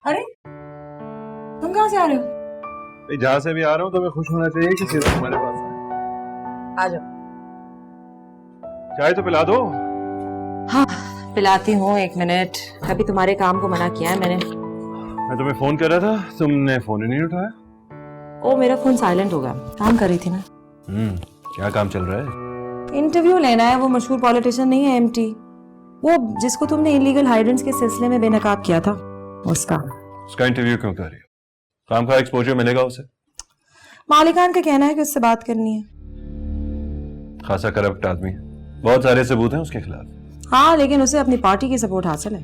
अरे तुम कहाँ से आ रहे हो? भाई जहाँ से भी आ रहा हूँ तो मैं खुश होना चाहिए कि सिर्फ तुम्हारे पास आए। आ जाओ। चाय तो पिला दो। हाँ पिलाती हूँ, 1 मिनट। अभी तुम्हारे काम को मना किया है मैंने। मैं तुम्हें फोन कर रहा था, तुमने फोन ही नहीं उठाया। ओ मेरा फोन साइलेंट हो गया, काम कर रही थी ना। क्या काम चल रहा है? इंटरव्यू लेना है, वो मशहूर पॉलिटिशियन नहीं है एमटी, वो जिसको तुमने इलीगल हाइड्रेंट्स के सिलसिले में बेनकाब किया था, उसका इंटरव्यू क्यों कर रही हो? काम का एक्सपोजर मिलेगा उसे। मालिकान का कहना है कि उससे बात करनी है। खासा करप्ट आदमी है, बहुत सारे सबूत हैं उसके खिलाफ। हाँ लेकिन उसे अपनी पार्टी की सपोर्ट हासिल है।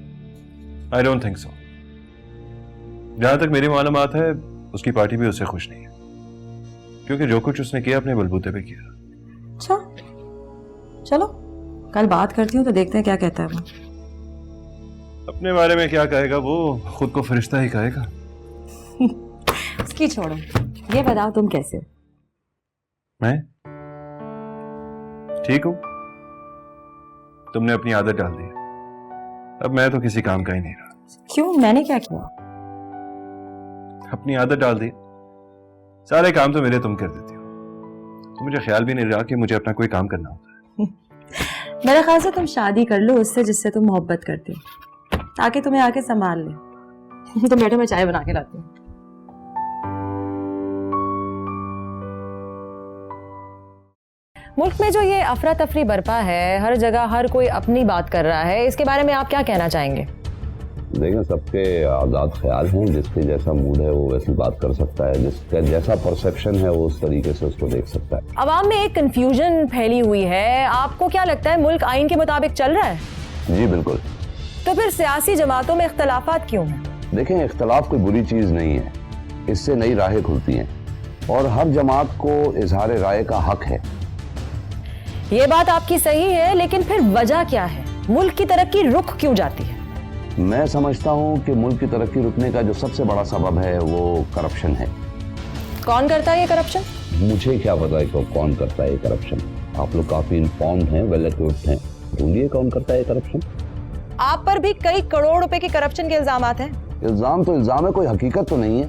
I don't think so. जहां तक मेरी मालूमात है उसकी पार्टी भी उससे खुश नहीं है, क्योंकि जो कुछ उसने किया अपने बलबूते पे किया। अच्छा चलो कल बात करती हूँ तो देखते हैं क्या कहता है वो। अपने बारे में क्या कहेगा वो, खुद को फरिश्ता ही कहेगा। उसकी छोड़ो, ये बताओ तुम कैसे हो? मैं ठीक हूं। तुमने अपनी आदत डाल दी, अब मैं तो किसी काम का ही नहीं रहा। क्यों, मैंने क्या किया? अपनी आदत डाल दी, सारे काम तो मेरे तुम कर देती हो, तो मुझे ख्याल भी नहीं रहा कि मुझे अपना कोई काम करना होता है। मेरे ख्याल से तुम शादी कर लो उससे जिससे तुम मोहब्बत करते हो, ताकि तुम्हें आके संभाल ले। तुम बैठो, मैं चाय बना के लाती हूँ। मुल्क में जो ये अफरा तफरी बरपा है, हर जगह हर कोई अपनी बात कर रहा है, इसके बारे में आप क्या कहना चाहेंगे? देखें, सबके आज़ाद ख्याल हैं, जिसके जैसा मूड है वो वैसी बात कर सकता है, जिसका जैसा परसेप्शन है वो उस तरीके से उसको देख सकता है। अवाम में एक कंफ्यूजन फैली हुई है, आपको क्या लगता है मुल्क आइन के मुताबिक चल रहा है? जी बिल्कुल। तो फिर सियासी जमातों में इख्तलाफात क्यों हैं? देखें, इख्तलाफ कोई बुरी चीज़ नहीं है, इससे नई राहें खुलती हैं और हर जमात को इजहार राय का हक है। ये बात आपकी सही है, लेकिन फिर वजह क्या है? मुल्क की तरक्की रुक क्यों जाती है? मैं समझता हूँ कि मुल्क की तरक्की रुकने का जो सबसे बड़ा सबब है वो करप्शन है। कौन करता है ये करप्शन? मुझे क्या पता है कि कौन करता है ये करप्शन। आप लोग काफी इन्फॉर्म्ड हैं, वेल इक्विप्ड हैं, ढूंढिए कौन करता है ये करप्शन। आप पर भी कई करोड़ रुपए के करप्शन के इल्जाम हैं। इल्जाम तो इल्जाम है, कोई हकीकत तो नहीं है।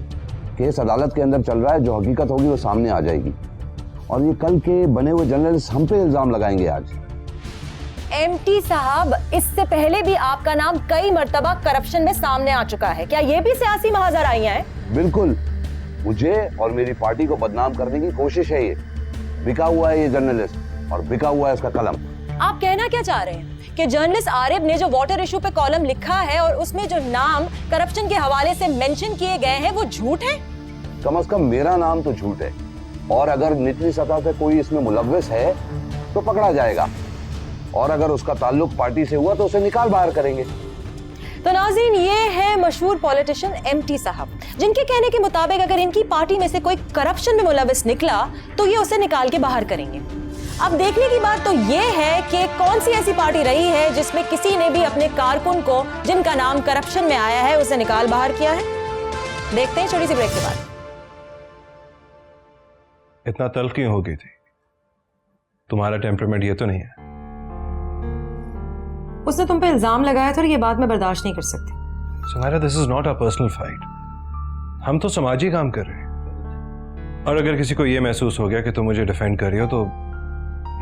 केस अदालत के अंदर चल रहा है, जो हकीकत होगी वो सामने आ जाएगी। और ये कल के बने हुए जर्नलिस्ट हम पे इल्जाम लगाएंगे आज। एमटी साहब, इससे पहले भी आपका नाम कई मर्तबा करप्शन में सामने आ चुका है, क्या ये भी सियासी महाजराइयां हैं? बिल्कुल, मुझे और मेरी पार्टी को बदनाम करने की कोशिश है। ये बिका हुआ है ये जर्नलिस्ट और बिका हुआ है इसका कलम। आप कहना क्या चाह रहे हैं कि जर्नलिस्ट आरिफ ने जो वाटर इशू पे कॉलम लिखा है और उसमें जो नाम करप्शन के हवाले से मेंशन किए गए हैं वो झूठ है? कम से कम मेरा नाम तो झूठ है, और अगर निचली सतह से कोई इसमें मुलव्विस है तो पकड़ा जाएगा, और अगर उसका ताल्लुक पार्टी से हुआ तो उसे निकाल बाहर करेंगे। तो नाज़रीन, ये है मशहूर पॉलिटिशियन एमटी साहब, जिनके कहने के मुताबिक अगर इनकी पार्टी में से कोई करप्शन में मुलव्विस निकला तो ये उसे निकाल के बाहर करेंगे। अब देखने की बात तो ये है कि कौन सी ऐसी पार्टी रही है जिसमें किसी ने भी अपने कारकुन को, जिनका नाम करप्शन में आया है, उसे निकाल बाहर किया है। देखते हैं छोटी सी ब्रेक के बाद। इतना तल्ख क्यों हो गई थी? तुम्हारा टेम्परामेंट ये तो नहीं है। उसने तुम पे इल्जाम लगाया था और ये बात मैं बर्दाश्त नहीं कर सकती। Sumaira, this is not a personal fight. हम तो समाजी काम कर रहे हैं, और अगर किसी को ये महसूस हो गया कि तुम मुझे डिफेंड कर रही हो तो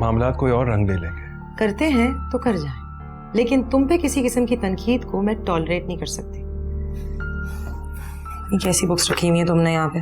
मामलात कोई और रंग ले लेंगे। करते हैं तो कर जाएं, लेकिन तुम पे किसी किस्म की तनकीद को मैं टॉलरेट नहीं कर सकती। ये कैसी बुक्स रखी हुई हैं तुमने यहाँ पे?